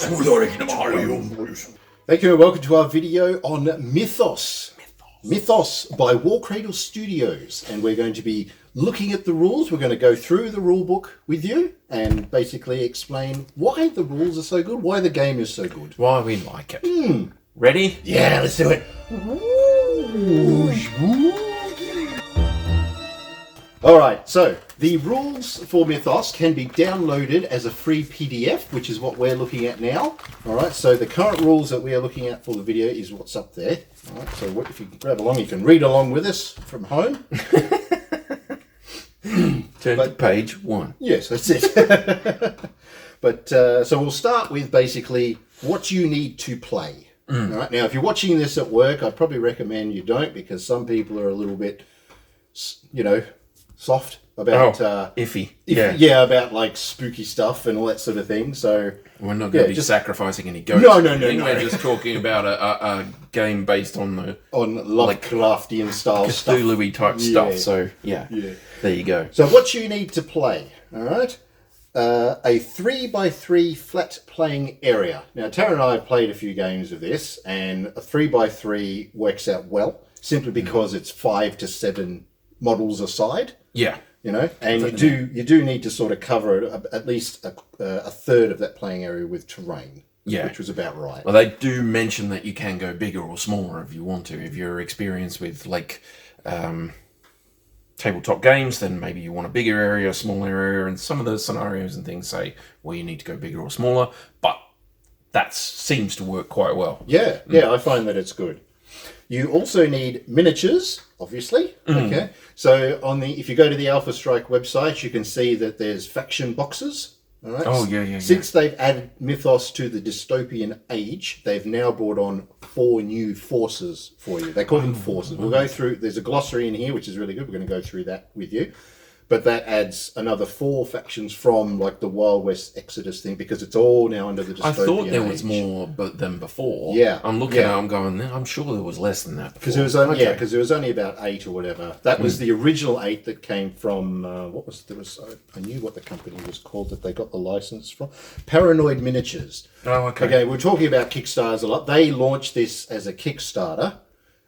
Thank you and welcome to our video on Mythos. Mythos by Warcradle Studios. And we're going to be looking at the rules. We're going to go through the rule book with you and basically explain why the rules are so good, why the game is so good. Why we like it. Ready? Yeah, let's do it. Alright, so the rules for Mythos can be downloaded as a free PDF, which is what we're looking at now. Alright, so the current rules that we are looking at for the video is what's up there. Alright, so if you can grab along, you can read along with us from home. Turn to page 1. Yes, that's it. But so we'll start with basically what you need to play. Alright, now if you're watching this at work, I'd probably recommend you don't, because some people are a little bit, you know, soft about iffy. Yeah, about like spooky stuff and all that sort of thing. So we're not going to be sacrificing any ghosts. No. We're just talking about a game based on Lovecraftian style stuff, Cthulhu-y type stuff. So yeah, there you go. So what you need to play, all right? A 3x3 flat playing area. Now Tara and I have played a few games of this, and a 3x3 works out well simply because it's 5 to 7 models aside. Yeah, you know, and you do need to sort of cover at least a third of that playing area with terrain. Yeah, which was about right. Well, they do mention that you can go bigger or smaller if you want to. If you're experienced with like tabletop games, then maybe you want a bigger area, a smaller area, and some of the scenarios and things say, well, you need to go bigger or smaller. But that seems to work quite well. Yeah, I find that it's good. You also need miniatures, obviously. Okay, so if you go to the Alpha Strike website, you can see that there's faction boxes. All right. Oh yeah. Since they've added Mythos to the Dystopian age, they've now brought on 4 new forces for you. They call them forces. We'll go through. There's a glossary in here, which is really good. We're going to go through that with you. But that adds another 4 factions from like the Wild West Exodus thing, because it's all now under the Dystopian I thought there was age. more than before. Yeah. I'm looking at it, I'm going, I'm sure there was less than that before. Because there was only about 8 or whatever. That was the original 8 that came from, I knew what the company was called that they got the license from. Paranoid Miniatures. Oh, okay. Okay, we're talking about Kickstarters a lot. They launched this as a Kickstarter,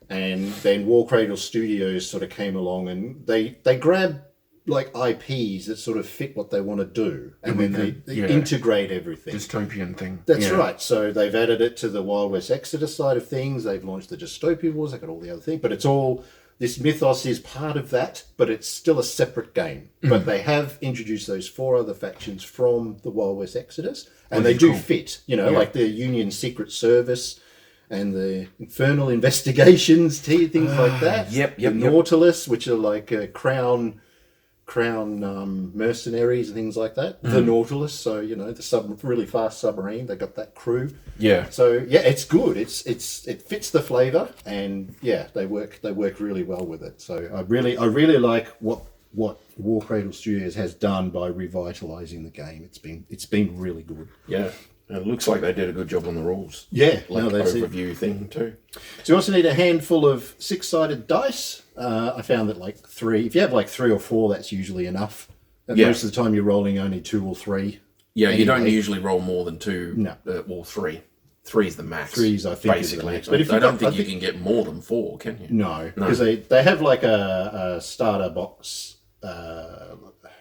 and then Warcradle Studios sort of came along, and they grabbed like IPs that sort of fit what they want to do, and then they integrate everything. Dystopian thing. That's right. So they've added it to the Wild West Exodus side of things. They've launched the Dystopian Wars. They've got all the other things, but it's all, this Mythos is part of that, but it's still a separate game. But they have introduced those 4 other factions from the Wild West Exodus, and they do fit, you know, like the Union Secret Service and the Infernal Investigations, things like that. The Nautilus, which are like Crown mercenaries and things like that. The Nautilus, so you know, the really fast submarine. They got that crew. Yeah. So yeah, it's good. It fits the flavor, and yeah, they work really well with it. So I really like what Warcradle Studios has done by revitalizing the game. It's been really good. Yeah. And it looks like they did a good job on the rules. Yeah, that's overview thing too. So you also need a handful of 6-sided dice. I found that like 3, if you have like 3 or 4, that's usually enough. And most of the time you're rolling only 2 or 3. Yeah, you don't usually roll more than 2. No. Or 3. 3 is the max. 3 is, I think, basically. Is the max. But I don't think you can get more than 4, can you? No, because they have like a starter box.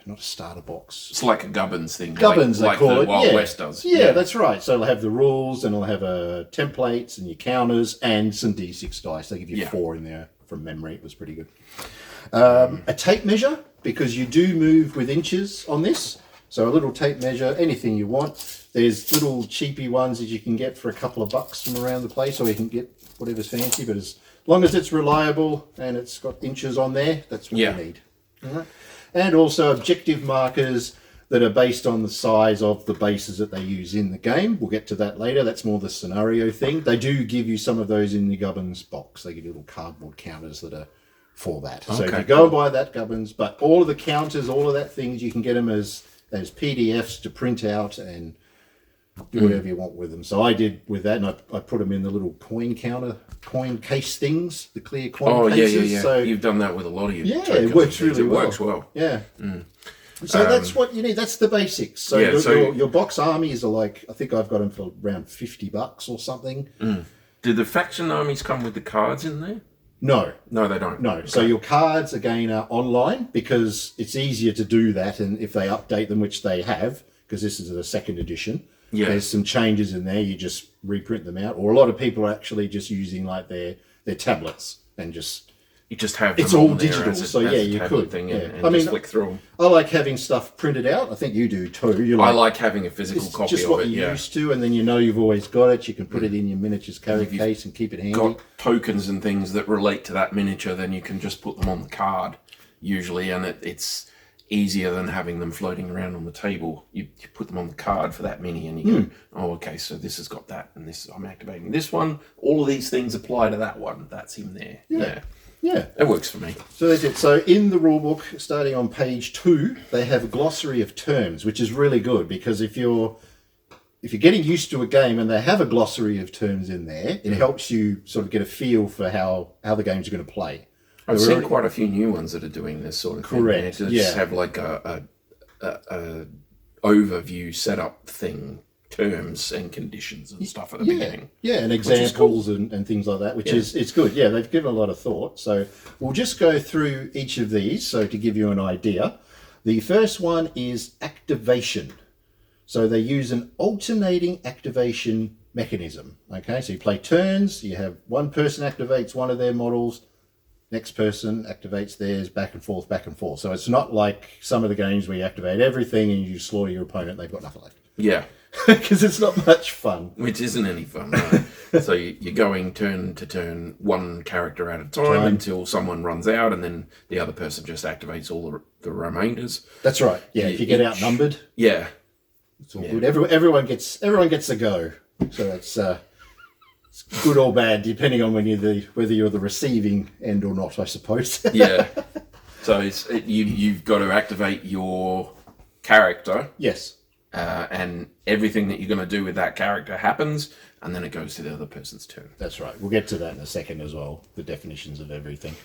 Not a starter box. It's like a Gubbins thing. Gubbins, like they call the it. Wild West does. Yeah, that's right. So they'll have the rules, and they'll have templates and your counters and some D6 dice. They give you 4 in there from memory. It was pretty good. A tape measure, because you do move with inches on this. So a little tape measure, anything you want. There's little cheapy ones that you can get for a couple of bucks from around the place, or you can get whatever's fancy. But as long as it's reliable and it's got inches on there, that's what you need. All right. And also objective markers that are based on the size of the bases that they use in the game. We'll get to that later. That's more the scenario thing. They do give you some of those in the Gubbins box. They give you little cardboard counters that are for that. So if you go and buy that Gubbins, but all of the counters, all of that things, you can get them as PDFs to print out and do whatever you want with them. So I did with that, and I put them in the little coin case things, the clear coin cases. Yeah. So you've done that with a lot of your it works really well. It works well. Yeah. So that's what you need. That's the basics. So, your box armies are like, I think I've got them for around $50 or something. Do the faction armies come with the cards in there? No. No, they don't. No. Okay. So your cards, again, are online because it's easier to do that. And if they update them, which they have, because this is the second edition, there's some changes in there. You just reprint them out. Or a lot of people are actually just using like their tablets and just... You just have them it's all digital, so you could. Thing and just flick through them. I like having stuff printed out. I think you do too. I like having a physical copy of it. Just what you're used to, and then you know you've always got it. You can put it in your miniatures carry case and keep it handy. Got tokens and things that relate to that miniature, then you can just put them on the card usually, and it's easier than having them floating around on the table. You put them on the card for that mini, and you go, oh, okay, so this has got that, and this I'm activating this one. All of these things apply to that one. That's in there. Yeah, it works for me. So that's it. So in the rulebook, starting on page 2, they have a Glossery of Terms, which is really good because if you're getting used to a game and they have a Glossary of Terms in there, it helps you sort of get a feel for how the games are going to play. I've seen quite a few new ones that are doing this sort of thing. Correct. To just have like a overview setup thing. Terms and conditions and stuff at the beginning. Yeah, and examples and things like that, which is it's good. Yeah, they've given a lot of thought. So we'll just go through each of these so to give you an idea. The first one is activation. So they use an alternating activation mechanism. Okay, so you play turns, you have one person activates one of their models, next person activates theirs, back and forth, back and forth. So it's not like some of the games where you activate everything and you slaughter your opponent, they've got nothing left. Yeah. Because it's not much fun. Which isn't any fun, no. So you're going turn to turn, one character at a time until someone runs out, and then the other person just activates all the remainders. That's right. Yeah, if you get outnumbered. Yeah. It's all good. Everyone gets a go. So it's good or bad, depending on whether you're the receiving end or not, I suppose. Yeah. So you've got to activate your character. Yes. And everything that you're going to do with that character happens, and then it goes to the other person's turn. That's right. We'll get to that in a second as well, the definitions of everything.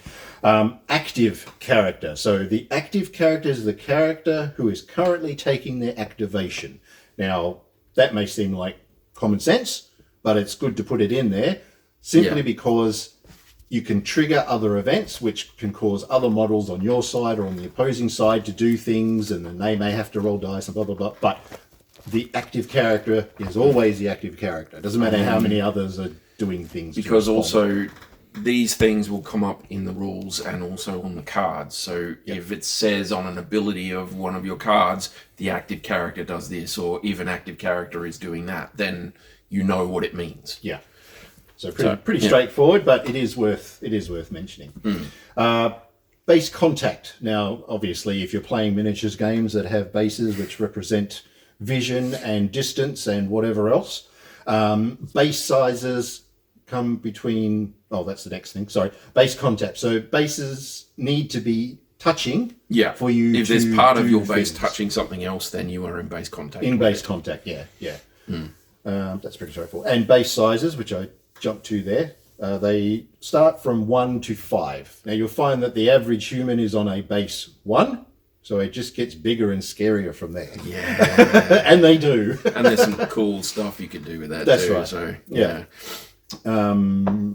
Active character. So the active character is the character who is currently taking their activation. Now, that may seem like common sense, but it's good to put it in there simply because you can trigger other events which can cause other models on your side or on the opposing side to do things, and then they may have to roll dice and blah, blah, blah. But the active character is always the active character. It doesn't matter how many others are doing things. Because also these things will come up in the rules and also on the cards. So if it says on an ability of one of your cards, the active character does this, or if an active character is doing that, then you know what it means. Yeah. So pretty straightforward, but it is worth mentioning. Base contact. Now, obviously, if you're playing miniatures games that have bases which represent vision and distance and whatever else, base sizes come between. Oh, that's the next thing. Sorry, base contact. So bases need to be touching. Yeah. For you. If there's part of your base touching something else, then you are in base contact. In base contact. Yeah. That's pretty straightforward. And base sizes, which I jump to there, they start from 1 to 5. Now you'll find that the average human is on a base 1, so it just gets bigger and scarier from there. Yeah. And they do. And there's some cool stuff you can do with that. That's too, right. So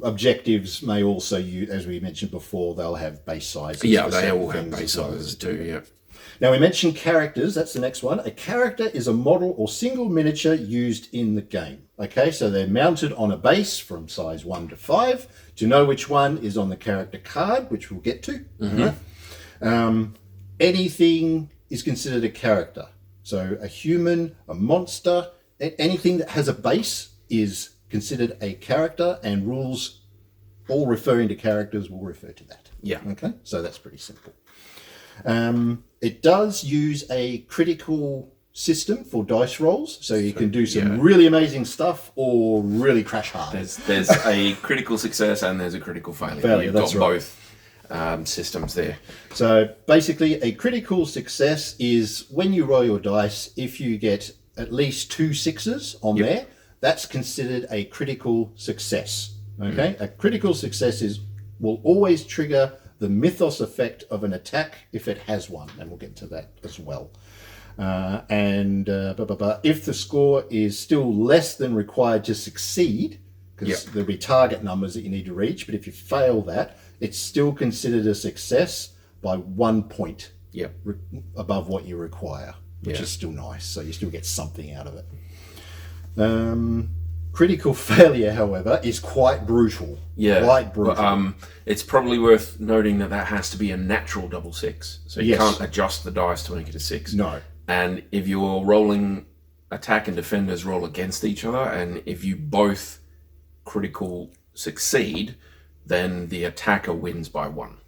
objectives may also, as we mentioned before, they'll have base sizes. Yeah, they all have base sizes too. Yeah. Now we mentioned characters, that's the next one. A character is a model or single miniature used in the game. Okay, so they're mounted on a base from size 1 to 5. To know which one is on the character card, which we'll get to. Anything is considered a character. So a human, a monster, anything that has a base is considered a character, and rules all referring to characters will refer to that. Yeah. Okay, so that's pretty simple. It does use a critical system for dice rolls, so you can do some really amazing stuff or really crash hard. There's a critical success and there's a critical failure. You've got both systems there. So basically, a critical success is when you roll your dice, if you get at least 2 6s on there, that's considered a critical success. Okay, a critical success will always trigger the Mythos effect of an attack if it has one, and we'll get to that as well. If the score is still less than required to succeed, because there'll be target numbers that you need to reach, but if you fail that, it's still considered a success by 1 point above what you require, which is still nice. So you still get something out of it. Critical failure, however, is quite brutal. Yeah, quite brutal. But, it's probably worth noting that has to be a natural double 6. So you can't adjust the dice to make it a 6. No. And if you're rolling attack and defenders roll against each other, and if you both critical succeed, then the attacker wins by 1.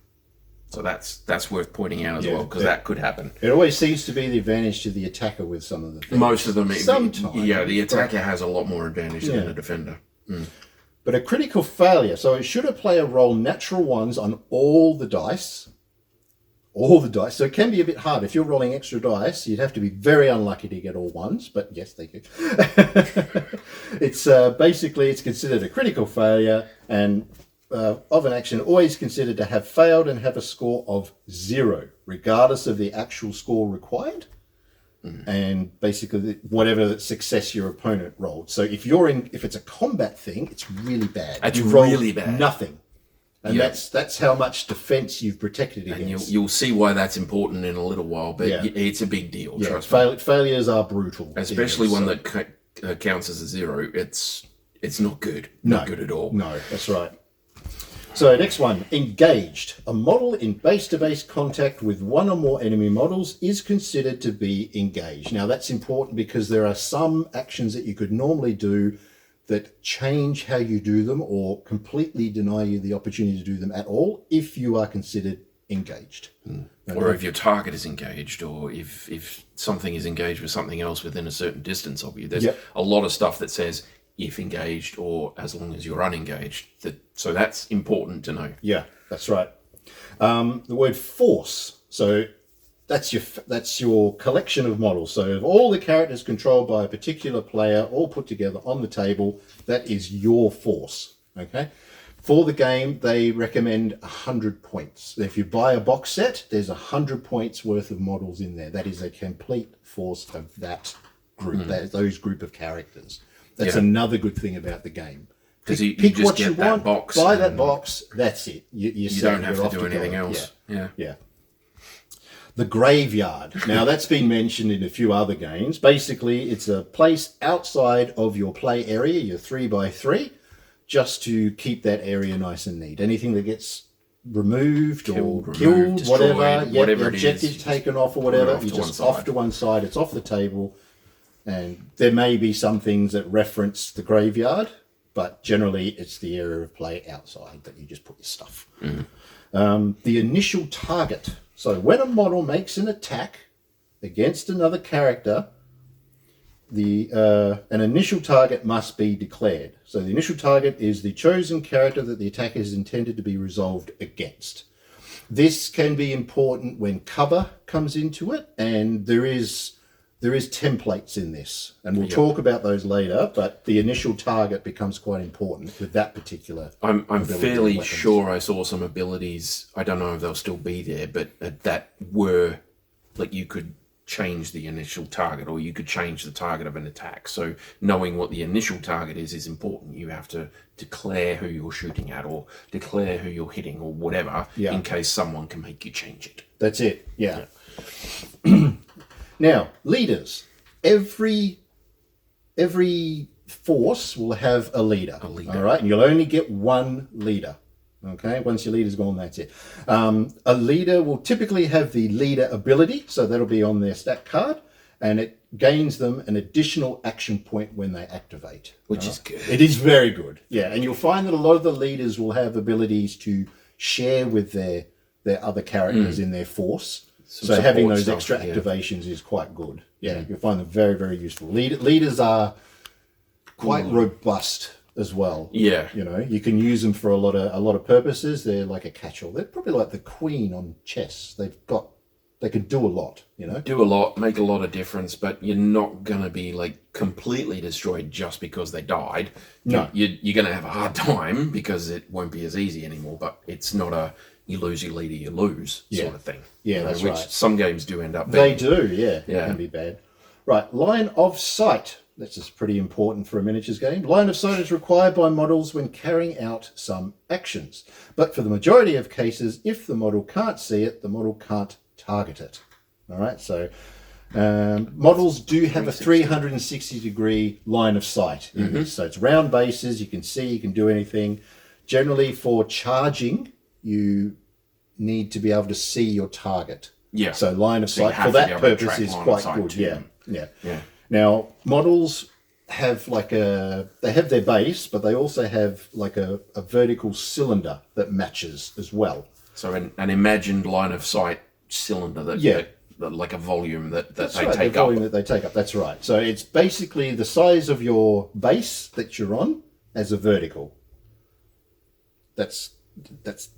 So that's worth pointing out as well, because that could happen. It always seems to be the advantage to the attacker with some of the things. Most of them, sometimes. Yeah, the attacker has a lot more advantage than a defender. But a critical failure, so should a player roll natural ones on all the dice? All the dice. So it can be a bit hard. If you're rolling extra dice, you'd have to be very unlucky to get all ones, but yes, they do. It's basically, it's considered a critical failure, and of an action always considered to have failed and have a score of 0, regardless of the actual score required, and basically whatever success your opponent rolled. So if it's a combat thing, it's really bad. It's you roll really bad. Nothing. And that's how much defense you've protected against. And you'll see why that's important in a little while, but it's a big deal. Trust me. Failures are brutal, especially one that counts as a 0. It's not good. Not good at all. No, that's right. So next one, engaged. A model in base-to-base contact with one or more enemy models is considered to be engaged. Now that's important because there are some actions that you could normally do that change how you do them or completely deny you the opportunity to do them at all if you are considered engaged. Or if your target is engaged, or if something is engaged with something else within a certain distance of you. There's a lot of stuff that says if engaged or as long as you're unengaged. So that's important to know. Yeah, that's right. The word force. So that's your collection of models. So if all the characters controlled by a particular player all put together on the table, that is your force. Okay. For the game, they recommend 100 points. If you buy a box set, there's 100 points worth of models in there. That is a complete force of that group, those group of characters. That's another good thing about the game. Because you pick just what get you that want, box. buy that box, that's it. You don't have to do anything else. Yeah. The graveyard. Now, that's been mentioned in a few other games. Basically, it's a place outside of your play area, your 3x3, just to keep that area nice and neat. Anything that gets removed or killed, destroyed, whatever the objective taken off or whatever, you just off to one side. It's off the table. And there may be some things that reference the graveyard, but generally it's the area of play outside that you just put your stuff. The initial target. So when a model makes an attack against another character, an initial target must be declared. So the initial target is the chosen character that the attack is intended to be resolved against. This can be important when cover comes into it, and there is templates in this, and we'll talk about those later, but the initial target becomes quite important with that particular I'm fairly sure I saw some abilities, I don't know if they'll still be there, but that were, like, you could change the initial target, or you could change the target of an attack. So knowing what the initial target is important. You have to declare who you're shooting at, or declare who you're hitting, or whatever, in case someone can make you change it. That's it, Now, leaders. Every force will have a leader. All right, and you'll only get one leader. Okay, once your leader's gone, that's it. A leader will typically have the leader ability, so that'll be on their stat card, and it gains them an additional action point when they activate. Which is good. It is very good, and you'll find that a lot of the leaders will have abilities to share with their other characters in their force. So having those extra activations is quite good. You'll find them very, very useful. Leaders are quite robust as well. You can use them for a lot of purposes. They're like a catch-all. They're probably like the queen on chess. They can do a lot. Do a lot, make a lot of difference, but you're not gonna be like completely destroyed just because they died. No, you're gonna have a hard time because it won't be as easy anymore. But it's not you lose your leader, you lose sort of thing. Yeah, You know, that's which right. some games do end up They being. do, yeah. It can be bad. Right, line of sight. This is pretty important for a miniatures game. Line of sight is required by models when carrying out some actions. But for the majority of cases, if the model can't see it, the model can't target it. All right, so models do have a 360-degree line of sight in this. So it's round bases, you can see, you can do anything. Generally, for charging, you need to be able to see your target. Yeah. So line of sight for that purpose is quite good. Yeah. Now, models have they have their base, but they also have like a vertical cylinder that matches as well. So an imagined line of sight cylinder that like a volume that they take the volume that they take up. That's right. So it's basically the size of your base that you're on as a vertical. That's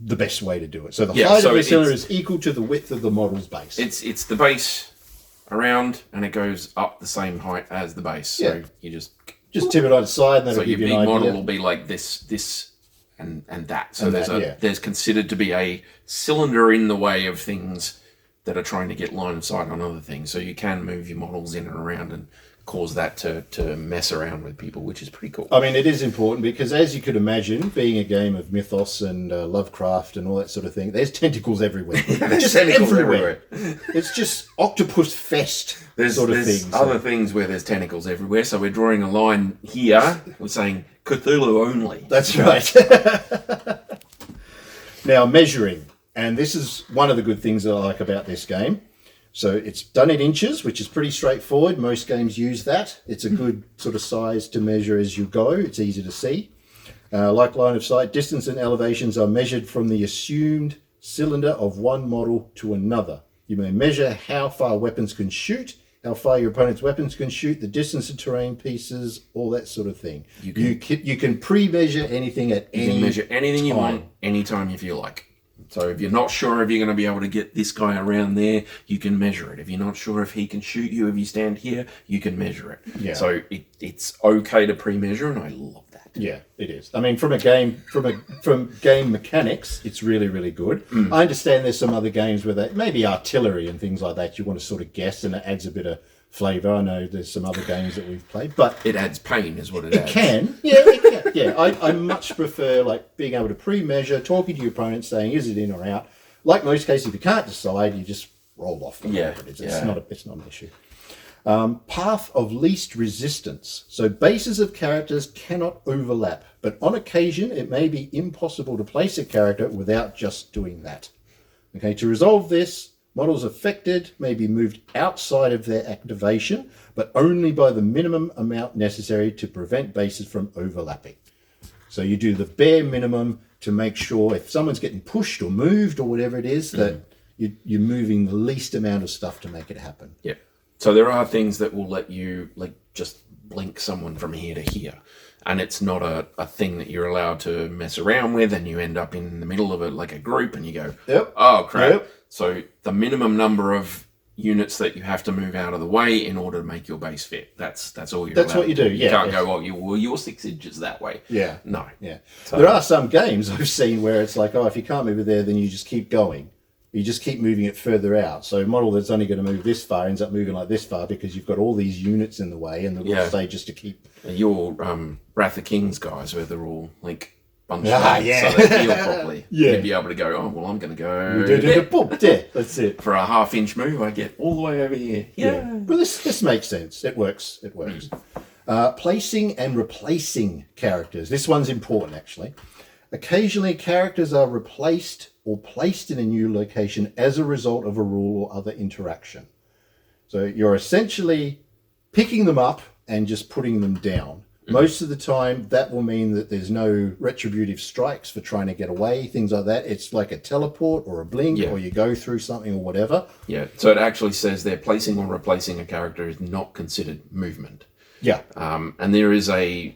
the best way to do it. So the height of the cylinder is equal to the width of the model's base. It's the base around, and it goes up the same height as the base. So you just tip it on its side, and that'll give you an idea. So your big model will be like this, and that. So there's considered to be a cylinder in the way of things that are trying to get line of sight on other things. So you can move your models in and around and cause that to mess around with people, which is pretty cool. I mean, it is important because, as you could imagine, being a game of Mythos and Lovecraft and all that sort of thing, there's tentacles everywhere. There's tentacles everywhere. It's just octopus fest there's other things where there's tentacles everywhere. So we're drawing a line here. We're saying Cthulhu only. That's right. Now, measuring. And this is one of the good things that I like about this game. So it's done in inches, which is pretty straightforward. Most games use that. It's a good sort of size to measure as you go. It's easy to see. Like line of sight, distance and elevations are measured from the assumed cylinder of one model to another. You may measure how far weapons can shoot, how far your opponent's weapons can shoot, the distance of terrain pieces, all that sort of thing. You can pre-measure anything at any time. You can measure anything you want, anytime you feel like. So if you're not sure if you're going to be able to get this guy around there, you can measure it. If you're not sure if he can shoot you, if you stand here, you can measure it. Yeah. So it's okay to pre-measure, and I love that. Yeah, it is. I mean, from game mechanics, it's really, really good. I understand there's some other games where maybe artillery and things like that, you want to sort of guess, and it adds a bit of flavour. I know there's some other games that we've played, but it adds pain, is what it adds. It can. Yeah, I much prefer like being able to pre-measure, talking to your opponent, saying is it in or out. Like most cases, if you can't decide, you just roll off. It's not an issue. Path of least resistance. So bases of characters cannot overlap, but on occasion it may be impossible to place a character without just doing that. Okay, to resolve this, models affected may be moved outside of their activation, but only by the minimum amount necessary to prevent bases from overlapping. So you do the bare minimum to make sure if someone's getting pushed or moved or whatever it is, that you're moving the least amount of stuff to make it happen. Yeah. So there are things that will let you just blink someone from here to here. And it's not a thing that you're allowed to mess around with, and you end up in the middle of a group and you go, oh crap. Yep. So the minimum number of units that you have to move out of the way in order to make your base fit. That's all you're allowed. That's what you do. You can't go, you're 6 inches that way. Yeah. No. Yeah. So, there are some games I've seen where it's like, if you can't move it there, then you just keep going. You just keep moving it further out. So a model that's only going to move this far ends up moving like this far because you've got all these units in the way, and the rules say just to keep. Your Wrath of Kings guys, where they're all bunched up so they heal properly. You'd be able to go, I'm going to go there. That's it. For a half-inch move, I get all the way over here. Yeah. Well, this makes sense. It works. Placing and replacing characters. This one's important, actually. Occasionally, characters are replaced or placed in a new location as a result of a rule or other interaction. So you're essentially picking them up and just putting them down. Most of the time, that will mean that there's no retributive strikes for trying to get away, things like that. It's like a teleport or a blink, or you go through something or whatever. Yeah, so it actually says there placing or replacing a character is not considered movement. Yeah. And there is a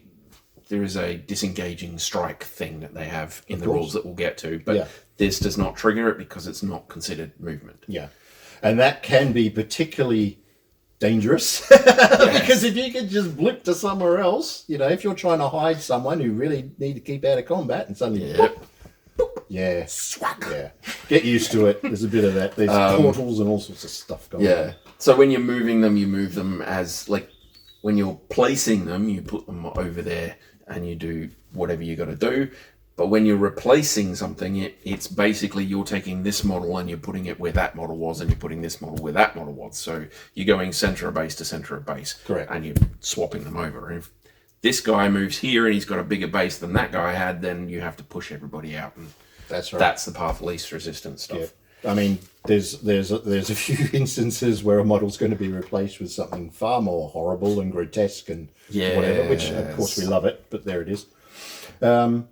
disengaging strike thing that they have in the rules that we'll get to, but this does not trigger it because it's not considered movement. Yeah, and that can be particularly dangerous because if you can just blip to somewhere else, if you're trying to hide someone who really need to keep out of combat and suddenly Yeah. Yeah. Get used to it. There's a bit of that. There's portals and all sorts of stuff going on. So when you're moving them, you move them as, like, when you're placing them, you put them over there and you do whatever you got to do. But when you're replacing something, it's basically you're taking this model and you're putting it where that model was, and you're putting this model where that model was. So you're going center of base to center of base. Correct. And you're swapping them over. And if this guy moves here and he's got a bigger base than that guy had, then you have to push everybody out. And that's right. That's the path of least resistance stuff. Yeah. I mean, there's a few instances where a model's going to be replaced with something far more horrible and grotesque and whatever, which of course we love it, but there it is.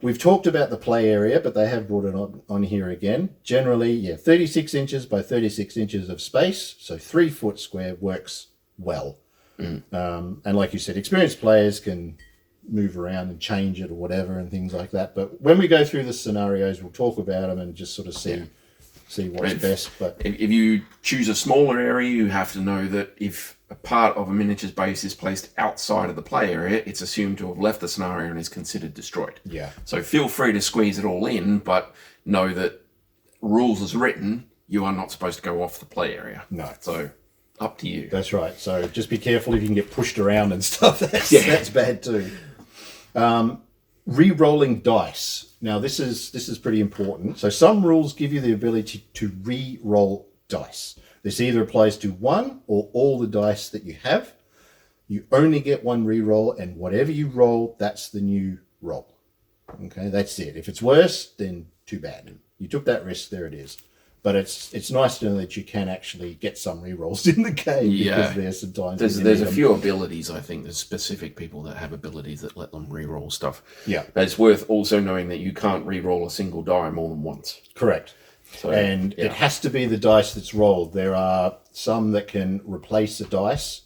We've talked about the play area, but they have brought it on here again. Generally, 36 inches by 36 inches of space, so 3 foot square works well. And like you said, experienced players can move around and change it or whatever and things like that. But when we go through the scenarios, we'll talk about them and just sort of see what's best. But if you choose a smaller area, you have to know that if a part of a miniatures base is placed outside of the play area, it's assumed to have left the scenario and is considered destroyed. Yeah. So feel free to squeeze it all in, but know that rules as written, you are not supposed to go off the play area. No. So up to you. That's right. So just be careful if you can get pushed around and stuff. That's bad too. Re-rolling dice. Now this is pretty important. So some rules give you the ability to re-roll dice. This either applies to one or all the dice that you have. You only get one re-roll, and whatever you roll, that's the new roll. Okay, that's it. If it's worse, then too bad. You took that risk, there it is. But it's nice to know that you can actually get some re-rolls in the game, because there's sometimes there's a few abilities. I think there's specific people that have abilities that let them re-roll stuff. Yeah, but it's worth also knowing that you can't re-roll a single die more than once. Correct. So, it has to be the dice that's rolled. There are some that can replace a dice,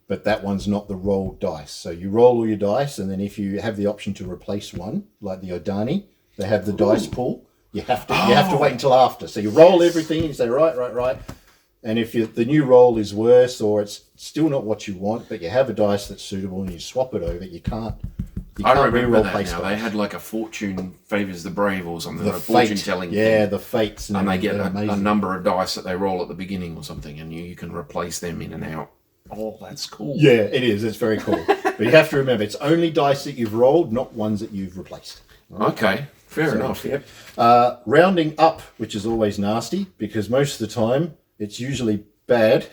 but that one's not the rolled dice. So you roll all your dice, and then if you have the option to replace one, like the Odani, they have the dice pool. You have to wait until after. So you roll everything and you say right. And if the new roll is worse or it's still not what you want, but you have a dice that's suitable and you swap it over, you can't. I remember that now. They had like a fortune favours the brave or something. The fortune telling thing. Yeah, the fates. And they get a number of dice that they roll at the beginning or something, and you can replace them in and out. Oh, that's cool. Yeah, it is. It's very cool. But you have to remember, it's only dice that you've rolled, not ones that you've replaced. Right? Okay, fair enough. Yep. Rounding up, which is always nasty, because most of the time it's usually bad.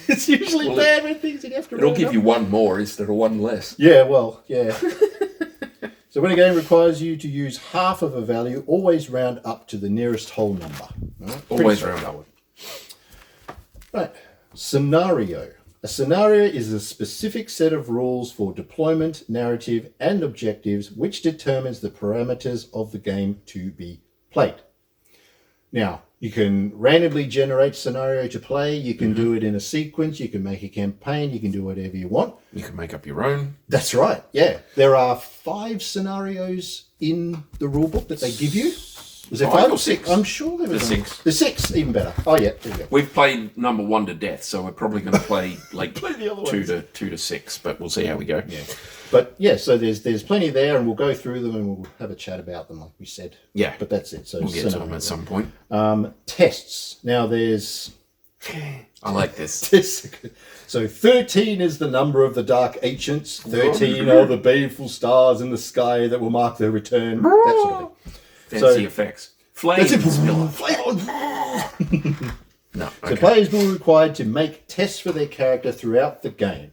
It's usually bad when things you have to. It'll give you one more instead of one less. Yeah, well, yeah. So when a game requires you to use half of a value, always round up to the nearest whole number. Right? Always round up. Right. Scenario. A scenario is a specific set of rules for deployment, narrative, and objectives which determines the parameters of the game to be played. Now, you can randomly generate scenario to play. You can do it in a sequence. You can make a campaign. You can do whatever you want. You can make up your own. That's right. Yeah. There are 5 scenarios in the rulebook that they give you. Was there 5 or 6? I'm sure there was 6. There's 6, even better. Oh yeah, there you go. We've played number 1 to death, so we're probably going to play like play the other 2 to 6, but we'll see how we go. Yeah. But yeah, so there's plenty there, and we'll go through them and we'll have a chat about them, like we said. Yeah. But that's it. So we'll get to them at some point. Tests. Now there's. I like this. So 13 is the number of the dark ancients. 13 are the baleful stars in the sky that will mark their return. That sort of thing. Fancy effects. Flames. No. Okay. So players will be required to make tests for their character throughout the game.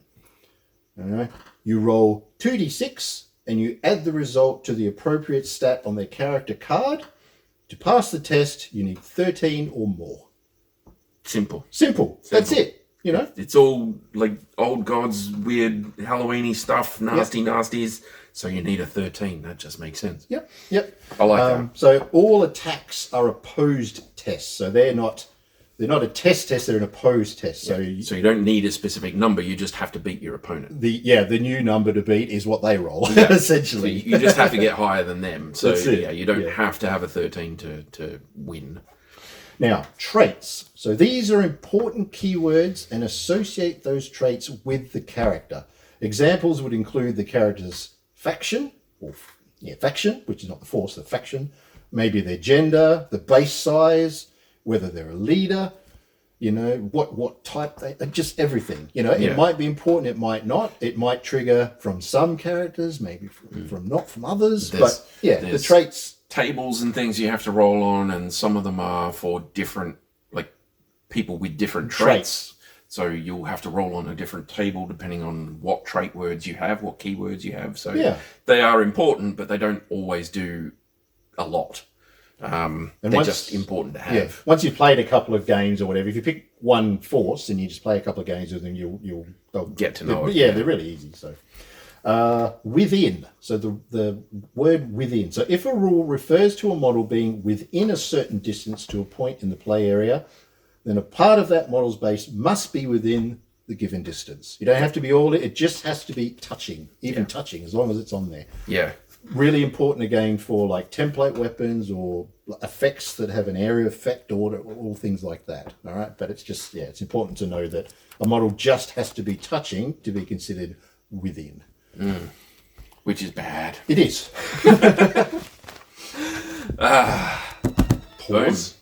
All right. You roll 2d6 and you add the result to the appropriate stat on their character card. To pass the test, you need 13 or more. Simple. That's it. You know, it's all like old gods, weird Halloween-y stuff, nasties. So you need a 13. That just makes sense. Yep. I like that. So all attacks are opposed tests. So they're not a test, they're an opposed test. So you don't need a specific number, you just have to beat your opponent. The new number to beat is what they roll, essentially. So you just have to get higher than them. So you don't Yeah. have to have a 13 to win. Now, traits. So these are important keywords and associate those traits with the character. Examples would include the character's faction, which is not the force, the faction, maybe their gender, the base size, whether they're a leader, you know, what type they, just everything. You know, it might be important, it might not. It might trigger from some characters, maybe from not from others. But yeah, the traits. Tables and things you have to roll on, and some of them are for different, like people with different traits. So you'll have to roll on a different table depending on what trait words you have, what keywords you have. So they are important, but they don't always do a lot. They're just important to have. Yeah. Once you've played a couple of games or whatever, if you pick one force and you just play a couple of games with them, they'll get to know it. Yeah, they're really easy. So within. So the word within. So if a rule refers to a model being within a certain distance to a point in the play area, then a part of that model's base must be within the given distance. You don't have to be all, it just has to be touching, touching, as long as it's on there. Yeah. Really important again for like template weapons or effects that have an area effect order, all things like that. All right. But it's just, it's important to know that a model just has to be touching to be considered within. Which is bad. It is. Pause.